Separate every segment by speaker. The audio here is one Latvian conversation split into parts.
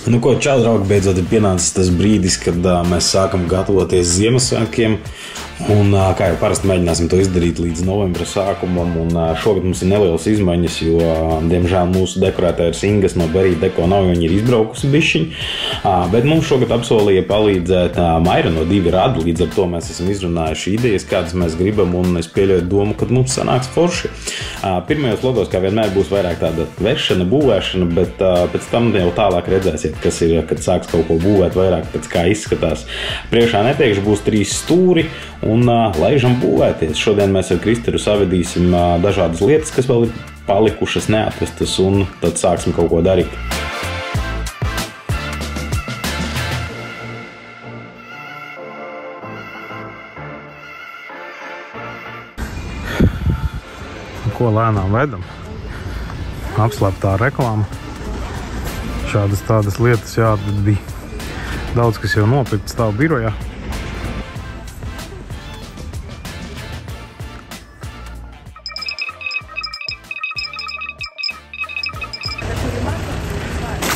Speaker 1: Nu ko, čau, draugi, beidzot ir pienācis tas brīdis, kad mēs sākam gatavoties Ziemassvētkiem. Un, kā jau parasti, mēģināsim to izdarīt līdz novembra sākumam. Un, šogad mums ir nelielas izmaiņas, jo, diemžēl, mūsu dekorētājs Ingas no Berī Deko nav, jo viņa ir izbraukusi bišķiņ. Bet mums šogad apsolīja palīdzēt Maira no 2 radi. Līdz ar to mēs esam izrunājuši idejas, kādas mēs gribam, un es pieļauju domu, kad mums sanāks forši. Pirmajos vlogos, kā vienmēr, būs vairāk tāda vešana, būvēšana, bet pēc tam jau tālāk redzēsiet, kas ir, kad sāks kaut ko būvēt vairāk, pēc kā izskatās. Priekšā neteikšu, būs 3 stūri. Un laižam būvēties. Šodien mēs ar Kristeru savedīsim dažādas lietas, kas vēl ir palikušas neatvestas, un tad sāksim kaut ko darīt. Ko lēnām vedam? Apslēptā reklāma. Šādas tādas lietas jāatved bija. Daudz, kas jau nopirkt stāv birojā.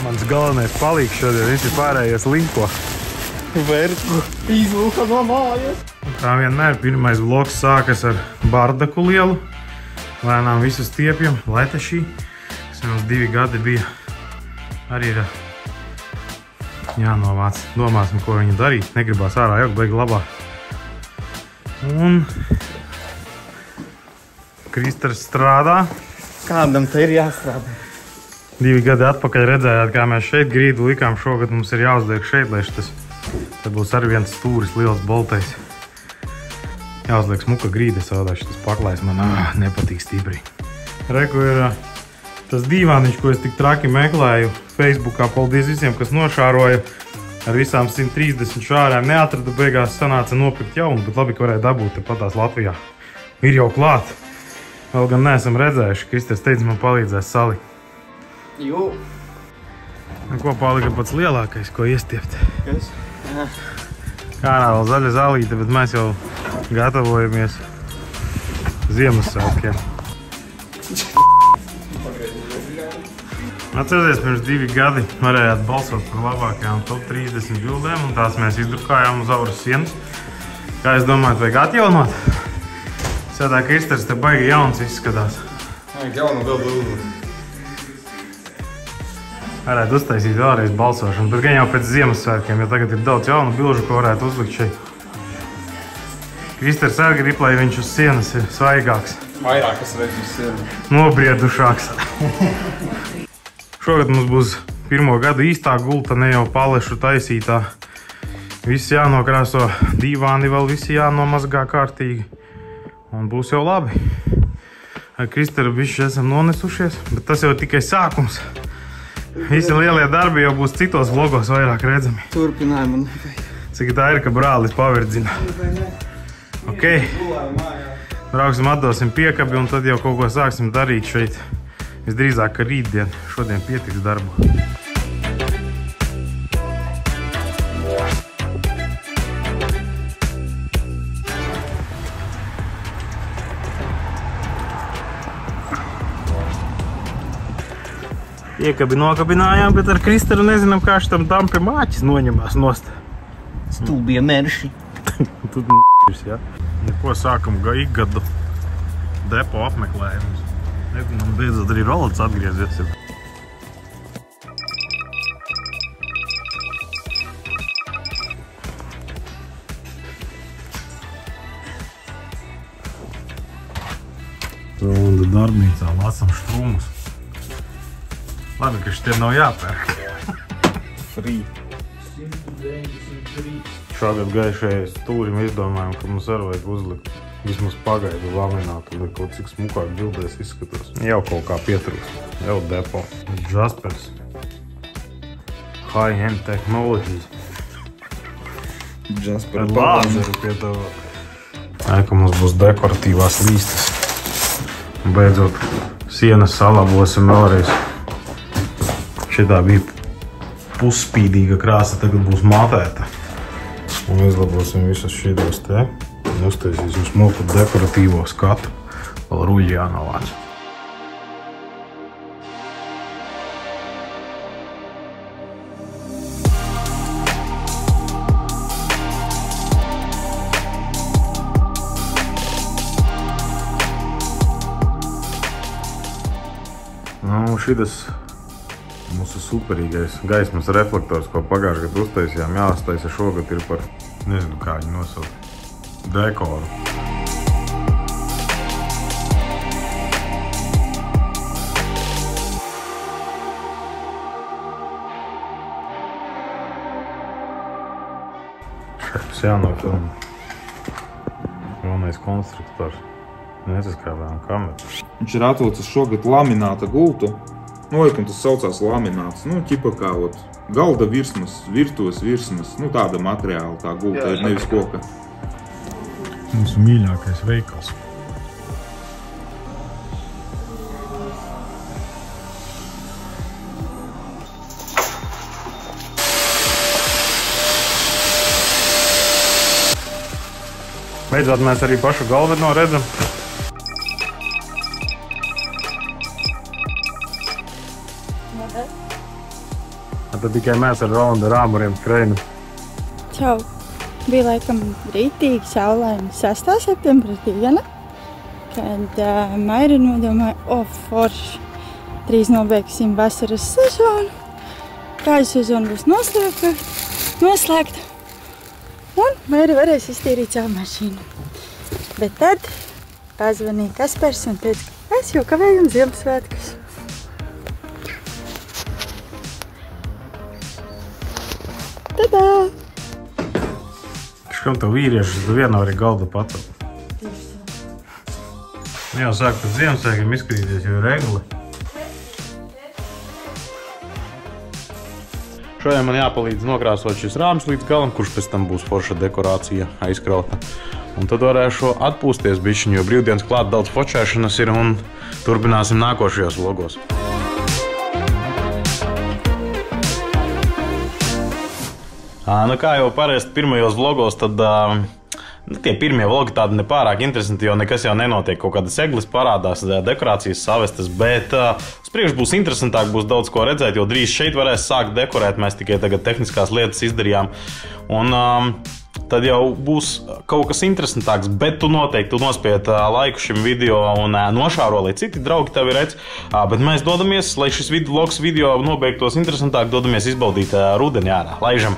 Speaker 1: Mans galvenais palīgs šodien, viņš ir pārējais linko.
Speaker 2: Verku izlūka no mājas.
Speaker 1: Kā vienmēr, pirmais vlogs sākas ar bardaku lielu. Lēnām visu stiepjam, letešī, kas mums 2 gadi bija. Arī ir jānovāc. Domāsim, ko viņu darīt. Negribās ārā jaukt, beigi labā. Un Kristers strādā.
Speaker 2: Kādam te ir jāstrādā?
Speaker 1: 2 gadi atpakaļ redzējāt, kā mēs šeit grīdu likām. Šogad mums ir jāuzliek šeit, lai tas te būs arī viens stūris, liels boltais. Jāuzliek smuka grīda, savādāk tas paklājs man nepatīk stipri. Reku ir tas dīvāniņš, ko es tik traki meklēju Facebookā. Paldies visiem, kas nošāroja ar visām 130 šārēm. Neatrada, beigās sanāca nopirkt jaunu, bet labi, ka varēja dabūt patās Latvijā. Ir jau klāt. Vēl gan neesam redzējuši. Kristers teica, man palīdzēs salikt.
Speaker 2: Jū.
Speaker 1: Ko palika pats lielākais, ko iestiept?
Speaker 2: Kas?
Speaker 1: Kārā vēl zaļa zālīte, bet mēs jau gatavojamies Ziemassvētkiem. Atcerieties, pirms 2 gadi varējāt balsot par labākajām top 30 bildēm, un tās mēs izdrukājām uz auras sienas. Kā es domāju, vajag atjaunot? Sēdā Kristers te baigi jauns izskatās.
Speaker 2: Vajag jaunu bildu.
Speaker 1: Varētu uztaisīt vēlreiz balsošanu, bet gan jau pēc Ziemassvētkiem, jo tagad ir daudz jaunu bilžu, ko varētu uzlikt šeit. Kristers arī grib, lai viņš uz sienas ir svaigāks.
Speaker 2: Vairākas reizes uz sienas.
Speaker 1: Nobriedušāks. Šogad mums būs 1. gada īstā gulta, ne jau palešu taisītā. Viss jānokrāso, dīvāni vēl visi jānomazgā kārtīgi. Un būs jau labi. Ar Kristeru bišķi esam nonesušies, bet tas jau tikai sākums. Visi lielie darbi jau būs citos vlogos vairāk redzami.
Speaker 2: Turpinājumu nevajag.
Speaker 1: Cik tā ir, ka brālis paverdzina. Ok. Brauksim, atdosim piekabi un tad jau kaut ko sāksim darīt šeit. Visdrīzāk, ka rītdien. Šodien pietiks darbu. Piekabi nokabinājām, bet ar Kristeru nezinām, kā šitam tam pie māķis noņemās nost.
Speaker 2: Stulbie mērši.
Speaker 1: Тут n***š, ja? Neko sākam ikgadu depo apmeklējumus. Nezinām, beidzot arī Rolats atgriezies. Rolanda darbnīcā lasam štrūmus. Labi, ka šitie nav jāpērk.
Speaker 2: Free.
Speaker 1: Šogad gaišajai stūrim izdomājam, ka mums arī vajag uzlikt vismaz pagaidu laminātu, lai kaut cik smukāk bildēs izskatās. Jau kaut kā pietrūks. Jau depo. Jaspers. High-end technologies.
Speaker 2: Jasper.
Speaker 1: Lāzeru piedāvāt. Ka mums būs dekoratīvās līstas. Beidzot, sienas salabosim vēlreiz. Šitā bija pusspīdīga krāsa, tagad būs matēta. Un izlabosim visas šitos te. Un uztaisīsim smuku dekoratīvo skatu. Vēl ruļi jānovāc. šitas mūsu superīgais gaismas reflektors, ko pagājušajā gadā uztaisījām, jāuztaisa šogad ir par, nezinu kā viņu nosaukt, dekoru. Šeit jānofilm jaunais konstruktors. Nesaskāvējām kameru.
Speaker 3: Viņš ir atlicis šogad lamināta gultu. Laikam tas saucās lamināts. Ķipa kā galda virsmas, virtuves virsmas. Tāda materiāla tā gulta ir, nevis koka.
Speaker 1: Mūsu mīļākais veikals. Beidzot mēs arī pašu galveno redzam. Tad tikai mēs ar Rolandu rāmuriem skrējam.
Speaker 4: Čau! Bija laikam rītīgi saulaini 6. septembra diena, kad Maira nodomāja, forši, drīz nobeigsim vasaras sezonu. Kāju sezonu būs noslēgta. Un Maira varēs iztīrīt savu mašīnu. Bet tad pazvanīja Kaspars un teica, ka es jau kavēju Ziemassvētkus. Tadā!
Speaker 1: Kam tev vīrieši, tu vienā arī galda pacelt? Jau sāk pēc Ziemassvētkiem izskatīties, jo ir reguli. Šodien man jāpalīdz nokrāsot šis rāms līdz galam, kurš pēc tam būs forša dekorācija aizkrauta. Un tad varēšu atpūsties bišķiņ, jo brīvdienas klāt daudz fočēšanas ir un turpināsim nākošajos vlogos. Kā jau parasti pirmajos vlogos, tad tie pirmie vlogi tādi nepārāk interesanti, jo nekas jau nenotiek, kaut kādas eglis parādās, dekorācijas savestas, bet uz priekšu būs interesantāk, būs daudz ko redzēt, jo drīz šeit varēs sākt dekorēt, mēs tikai tagad tehniskās lietas izdarījām, un tad jau būs kaut kas interesantāks, bet tu noteikti nospied laiku šim video un nošāro, lai citi draugi tevi redz, bet mēs dodamies, lai šis vlogs video nobeigtos interesantāk, dodamies izbaudīt rudeni ārā. Laižam!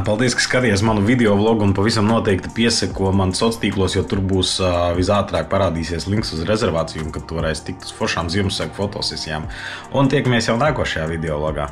Speaker 1: Paldies, ka skaties manu video vlogu un pavisam noteikti pieseko man sociālos tīklos, jo tur būs visātrāk parādīsies links uz rezervāciju, kad tu varēsi tikt uz foršām Ziemassvētku fotosesijām. Un tiekamies jau nākošajā video vlogā.